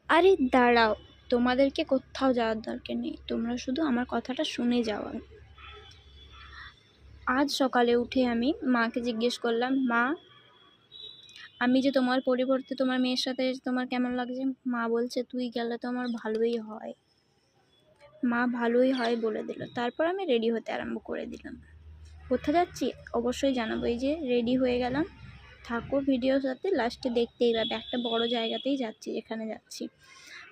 আরে দাঁড়াও, তোমাদেরকে কোথাও যাওয়ার দরকার নেই, তোমরা শুধু আমার কথাটা শুনে যাও। আজ সকালে উঠে আমি মাকে জিজ্ঞেস করলাম, মা আমি যে তোমার পরিবর্তে তোমার মেয়ের সাথে তোমার কেমন লাগছে? মা বলছে তুই গেলে তো আমার ভালোই হয়। মা ভালোই হয় বলে দিল। তারপর আমি রেডি হতে আরম্ভ করে দিলাম। কোথায় যাচ্ছি অবশ্যই জানাবো। এই যে রেডি হয়ে গেলাম, থাকো ভিডিওর সাথে, লাস্টে দেখতেই পাবে একটা বড় জায়গাতেই যাচ্ছি। যেখানে যাচ্ছি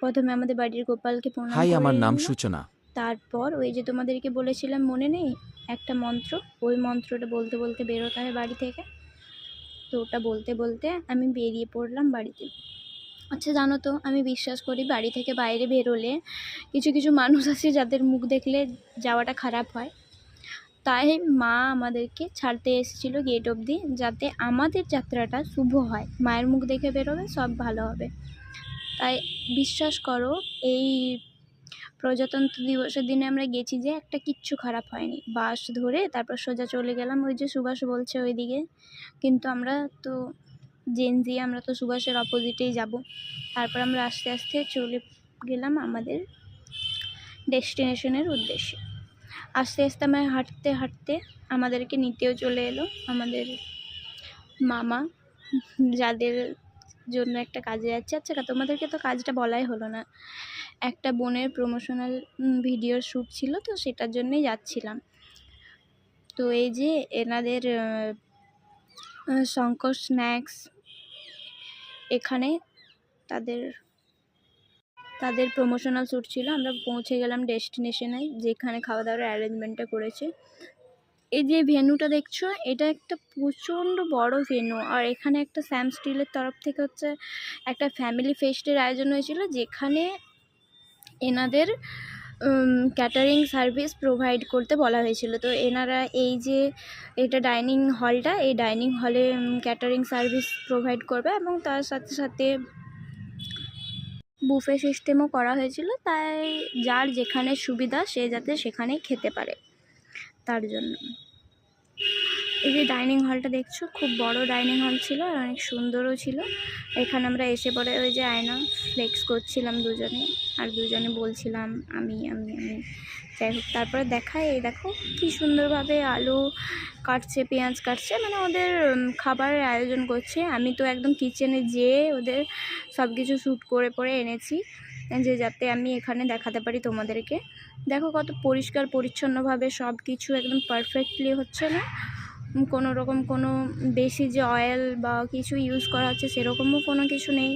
প্রথমে আমাদের বাড়ির গোপালকে প্রণাম হাই, করে আমার নাম নিলাম। সূচনা। তারপর ওই যে তোমাদেরকে বলেছিলাম মনে নেই একটা মন্ত্র, ওই মন্ত্রটা বলতে বলতে বেরোতে হয় বাড়ি থেকে। তো ওটা বলতে বলতে আমি বেরিয়ে পড়লাম বাড়িতে। আচ্ছা জানো তো, আমি বিশ্বাস করি বাড়ি থেকে বাইরে বেরোলে কিছু কিছু মানুষ আছে যাদের মুখ দেখলে যাওয়াটা খারাপ হয়। তাই মা আমাদেরকে ছাড়তে এসেছিলো গেট অবধি, যাতে আমাদের যাত্রাটা শুভ হয়। মায়ের মুখ দেখে বেরোবে, সব ভালো হবে। তাই বিশ্বাস করো, এই প্রজাতন্ত্র দিবসের দিনে আমরা গেছি যে একটা কিচ্ছু খারাপ হয়নি। বাস ধরে তারপর সোজা চলে গেলাম ওই যে সুভাষ বলছে ওইদিকে, কিন্তু আমরা তো জেনজি, আমরা তো সুভাষের অপোজিটেই যাব। তারপর আমরা আস্তে আস্তে চলে গেলাম আমাদের ডেস্টিনেশনের উদ্দেশ্যে। আস্তে আস্তে আমরা হাঁটতে হাঁটতে আমাদেরকে নিতেও চলে এলো আমাদের মামা, যাদের জন্য একটা কাজে যাচ্ছে। আচ্ছা তোমাদেরকে তো কাজটা বলাই হলো না, একটা বোনের প্রমোশনাল ভিডিওর শ্যুট ছিল, তো সেটার জন্যই যাচ্ছিলাম। তো এই যে এনাদের শঙ্কর স্ন্যাক্স, এখানে তাদের তাদের প্রমোশনাল শ্যুট ছিল। আমরা পৌঁছে গেলাম ডেস্টিনেশনে, যেখানে খাওয়া দাওয়ার অ্যারেঞ্জমেন্টটা করেছে। এই যে ভেন্যুটা দেখছো, এটা একটা প্রচণ্ড বড় ভেন্যু। আর এখানে একটা স্যাম স্টিলের তরফ থেকে হচ্ছে একটা ফ্যামিলি ফেস্টের আয়োজন হয়েছিল, যেখানে এনাদের ক্যাটারিং সার্ভিস প্রোভাইড করতে বলা হয়েছিল। তো এনারা এই যে এটা ডাইনিং হলটা, এই ডাইনিং হলে ক্যাটারিং সার্ভিস প্রোভাইড করবে, এবং তার সাথে সাথে বুফে সিস্টেমও করা হয়েছিল। তাই যার যেখানে সুবিধা সে যাতে সেখানেই খেতে পারে, তার জন্য। এই যে ডাইনিং হলটা দেখছো, খুব বড় ডাইনিং হল ছিল আর অনেক সুন্দরও ছিল। এখানে আমরা এসে পরে ওই যে আয়না ফ্লেক্স করছিলাম দুজনে, আর দুজনে বলছিলাম আমি আমি আমি যাই হোক। তারপরে দেখায়, এই দেখো কি সুন্দরভাবে আলু কাটছে, পেঁয়াজ কাটছে, মানে ওদের খাবারের আয়োজন করছে। আমি তো একদম কিচেনে যেয়ে ওদের সব কিছু শ্যুট করে পরে এনেছি, যে যাতে আমি এখানে দেখাতে পারি তোমাদেরকে। দেখো কত পরিষ্কার পরিচ্ছন্নভাবে সব কিছু একদম পারফেক্টলি হচ্ছে না, কোনো রকম কোনো বেশি যে অয়েল বা কিছু ইউজ করা হচ্ছে সেরকমও কোনো কিছু নেই।